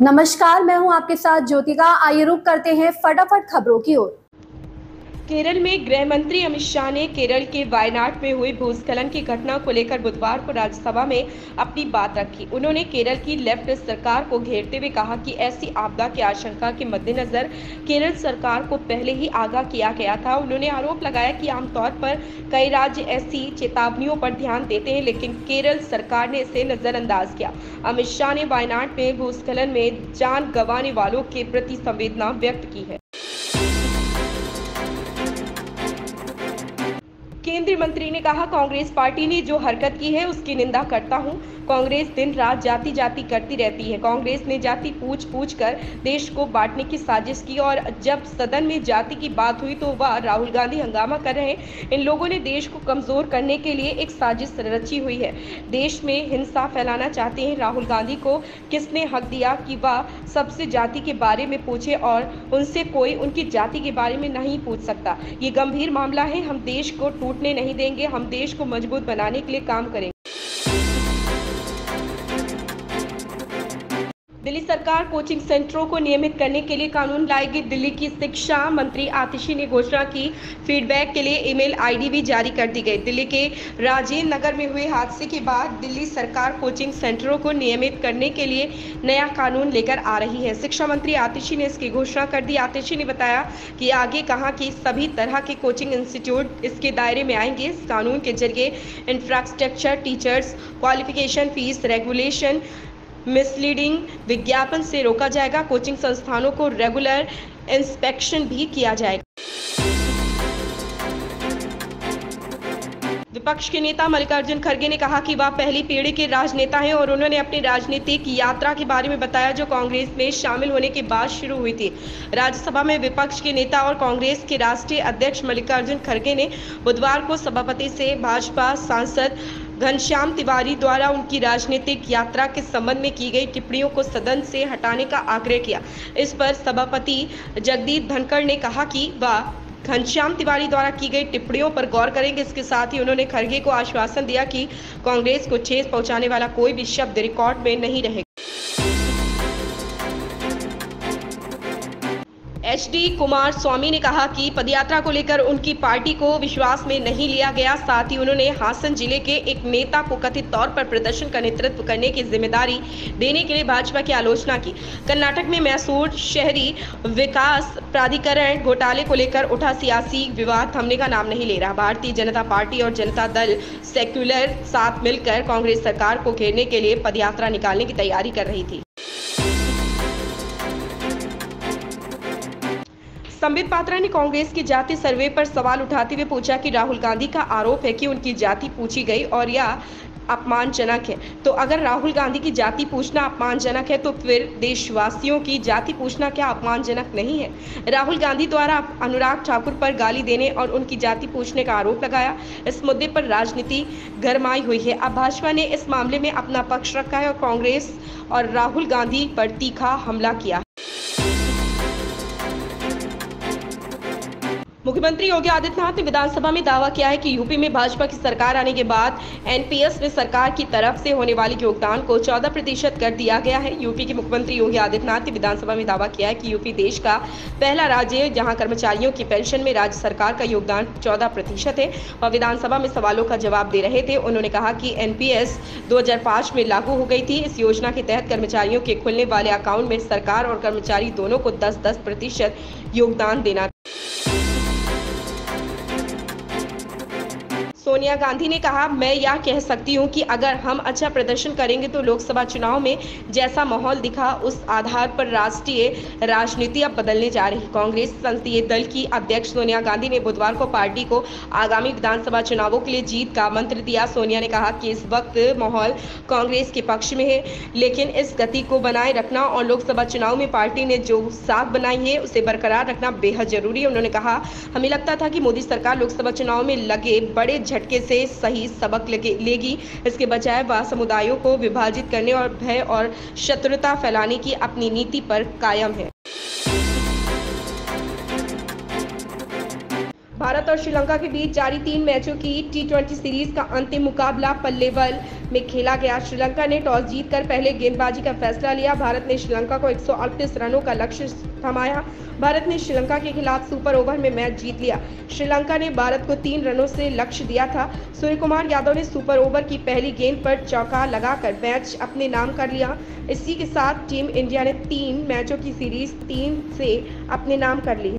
नमस्कार, मैं हूं आपके साथ ज्योतिका। आइए रुक करते हैं फटाफट खबरों की ओर। केरल में गृह मंत्री अमित शाह ने केरल के वायनाड में हुए भूस्खलन की घटना को लेकर बुधवार को राज्यसभा में अपनी बात रखी। उन्होंने केरल की लेफ्ट सरकार को घेरते हुए कहा कि ऐसी आपदा की आशंका के मद्देनजर केरल सरकार को पहले ही आगाह किया गया था। उन्होंने आरोप लगाया कि आमतौर पर कई राज्य ऐसी चेतावनियों पर ध्यान देते हैं, लेकिन केरल सरकार ने इसे नजरअंदाज किया। अमित शाह ने वायनाड में भूस्खलन में जान गंवाने वालों के प्रति संवेदना व्यक्त की है। केंद्रीय मंत्री ने कहा, कांग्रेस पार्टी ने जो हरकत की है उसकी निंदा करता हूं। कांग्रेस दिन रात जाति जाति करती रहती है। कांग्रेस ने जाति पूछ कर देश को बांटने की साजिश की और जब सदन में जाति की बात हुई तो वह राहुल गांधी हंगामा कर रहे हैं। इन लोगों ने देश को कमजोर करने के लिए एक साजिश रची हुई है। देश में हिंसा फैलाना चाहते हैं। राहुल गांधी को किसने हक दिया कि वह सबसे जाति के बारे में पूछे और उनसे कोई उनकी जाति के बारे में नहीं पूछ सकता। ये गंभीर मामला है। हम देश को टूटने नहीं देंगे। हम देश को मजबूत बनाने के लिए काम करेंगे। दिल्ली सरकार कोचिंग सेंटरों को नियमित करने के लिए कानून लाएगी। दिल्ली की शिक्षा मंत्री आतिशी ने घोषणा की। फीडबैक के लिए ईमेल आईडी भी जारी कर दी गई। दिल्ली के राजेंद्र नगर में हुए हादसे के बाद दिल्ली सरकार कोचिंग सेंटरों को नियमित करने के लिए नया कानून लेकर आ रही है। शिक्षा मंत्री आतिशी ने इसकी घोषणा कर दी। आतिशी ने बताया कि आगे कहा कि सभी तरह के कोचिंग इंस्टीट्यूट इसके दायरे में आएंगे। इस कानून के जरिए infrastructure, teachers, qualification, fees, regulation, misleading विज्ञापन से रोका जाएगा। कोचिंग संस्थानों को रेगुलर इंस्पेक्शन भी किया जाएगा। विपक्ष के नेता मल्लिकार्जुन खड़गे ने कहा कि वह पहली पीढ़ी के राजनेता हैं और उन्होंने अपनी राजनीतिक यात्रा के बारे में बताया जो कांग्रेस में शामिल होने के बाद शुरू हुई थी। राज्यसभा में विपक्ष के नेता और कांग्रेस के राष्ट्रीय अध्यक्ष मल्लिकार्जुन खड़गे ने बुधवार को सभापति से भाजपा सांसद घनश्याम तिवारी द्वारा उनकी राजनीतिक यात्रा के संबंध में की गई टिप्पणियों को सदन से हटाने का आग्रह किया। इस पर सभापति जगदीप धनखड़ ने कहा कि वह घनश्याम तिवारी द्वारा की गई टिप्पणियों पर गौर करेंगे। इसके साथ ही उन्होंने खड़गे को आश्वासन दिया कि कांग्रेस को ठेस पहुंचाने वाला कोई भी शब्द रिकॉर्ड में नहीं रहेगा। HD कुमार स्वामी ने कहा कि पदयात्रा को लेकर उनकी पार्टी को विश्वास में नहीं लिया गया। साथ ही उन्होंने हासन जिले के एक नेता को कथित तौर पर प्रदर्शन का नेतृत्व करने की जिम्मेदारी देने के लिए भाजपा की आलोचना की। कर्नाटक में मैसूर शहरी विकास प्राधिकरण घोटाले को लेकर उठा सियासी विवाद थमने का नाम नहीं ले रहा। भारतीय जनता पार्टी और जनता दल सेक्युलर साथ मिलकर कांग्रेस सरकार को घेरने के लिए पदयात्रा निकालने की तैयारी कर रही थी। संबित पात्रा ने कांग्रेस की जाति सर्वे पर सवाल उठाते हुए पूछा कि राहुल गांधी का आरोप है कि उनकी जाति पूछी गई और यह अपमानजनक है। तो अगर राहुल गांधी की जाति पूछना अपमानजनक है तो फिर देशवासियों की जाति पूछना क्या अपमानजनक नहीं है? राहुल गांधी द्वारा अनुराग ठाकुर पर गाली देने और उनकी जाति पूछने का आरोप लगाया। इस मुद्दे पर राजनीति गरमाई हुई है। अब भाजपा ने इस मामले में अपना पक्ष रखा है और कांग्रेस और राहुल गांधी पर तीखा हमला किया। मुख्यमंत्री योगी आदित्यनाथ ने विधानसभा में दावा किया है कि यूपी में भाजपा की सरकार आने के बाद एनपीएस में सरकार की तरफ से होने वाले योगदान को 14% कर दिया गया है। यूपी के मुख्यमंत्री योगी आदित्यनाथ ने विधानसभा में दावा किया है कि यूपी देश का पहला राज्य है जहां कर्मचारियों की पेंशन में राज्य सरकार का योगदान 14% है। वह विधानसभा में सवालों का जवाब दे रहे थे। उन्होंने कहा कि एनपीएस 2005 में लागू हो गई थी। इस योजना के तहत कर्मचारियों के खुलने वाले अकाउंट में सरकार और कर्मचारी दोनों को 10-10% योगदान देना। सोनिया गांधी ने कहा, मैं यह कह सकती हूं कि अगर हम अच्छा प्रदर्शन करेंगे तो लोकसभा चुनाव में जैसा माहौल दिखा उस आधार पर राष्ट्रीय राजनीति अब बदलने जा रही। कांग्रेस संसदीय दल की अध्यक्ष सोनिया गांधी ने बुधवार को पार्टी को आगामी विधानसभा चुनावों के लिए जीत का मंत्र दिया। सोनिया ने कहा कि इस वक्त माहौल कांग्रेस के पक्ष में है, लेकिन इस गति को बनाए रखना और लोकसभा चुनाव में पार्टी ने जो साख बनाई है उसे बरकरार रखना बेहद जरूरी है। उन्होंने कहा, हमें लगता था कि मोदी सरकार लोकसभा चुनाव में लगे बड़े झटके से सही सबक लेगी। इसके बजाय वह समुदायों को विभाजित करने और भय और शत्रुता फैलाने की अपनी नीति पर कायम है। भारत और श्रीलंका के बीच जारी 3 मैचों की T20 सीरीज का अंतिम मुकाबला पल्लेवल में खेला गया। श्रीलंका ने टॉस जीतकर पहले गेंदबाजी का फैसला लिया। भारत ने श्रीलंका को 138 रनों का लक्ष्य थमाया। भारत ने श्रीलंका के खिलाफ सुपर ओवर में मैच जीत लिया। श्रीलंका ने भारत को 3 रनों से लक्ष्य दिया था। सूर्यकुमार यादव ने सुपर ओवर की पहली गेंद पर चौका लगाकर मैच अपने नाम कर लिया। इसी के साथ टीम इंडिया ने 3 मैचों की सीरीज 3 से अपने नाम कर ली।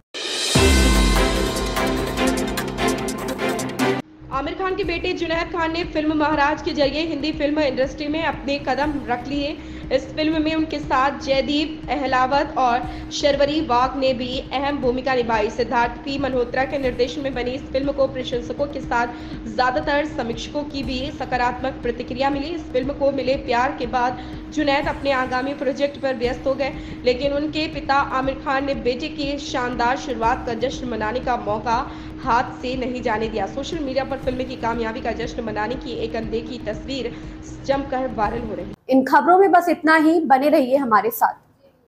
आमिर खान के बेटे जुनैद खान ने फिल्म महाराज के जरिए हिंदी फिल्म इंडस्ट्री में अपने कदम रख लिए। इस फिल्म में उनके साथ जयदीप अहलावत और शर्वरी वाघ ने भी अहम भूमिका निभाई। सिद्धार्थ पी मल्होत्रा के निर्देशन में बनी इस फिल्म को प्रशंसकों के साथ ज्यादातर समीक्षकों की भी सकारात्मक प्रतिक्रिया मिली। इस फिल्म को मिले प्यार के बाद जुनैद अपने आगामी प्रोजेक्ट पर व्यस्त हो गए, लेकिन उनके पिता आमिर खान ने बेटे की शानदार शुरुआत का जश्न मनाने का मौका हाथ से नहीं जाने दिया। सोशल मीडिया पर फिल्म की कामयाबी का जश्न मनाने की एक अनदेखी तस्वीर जमकर वायरल हो रही है। इन खबरों में बस इतना ही, बने रहिए हमारे साथ।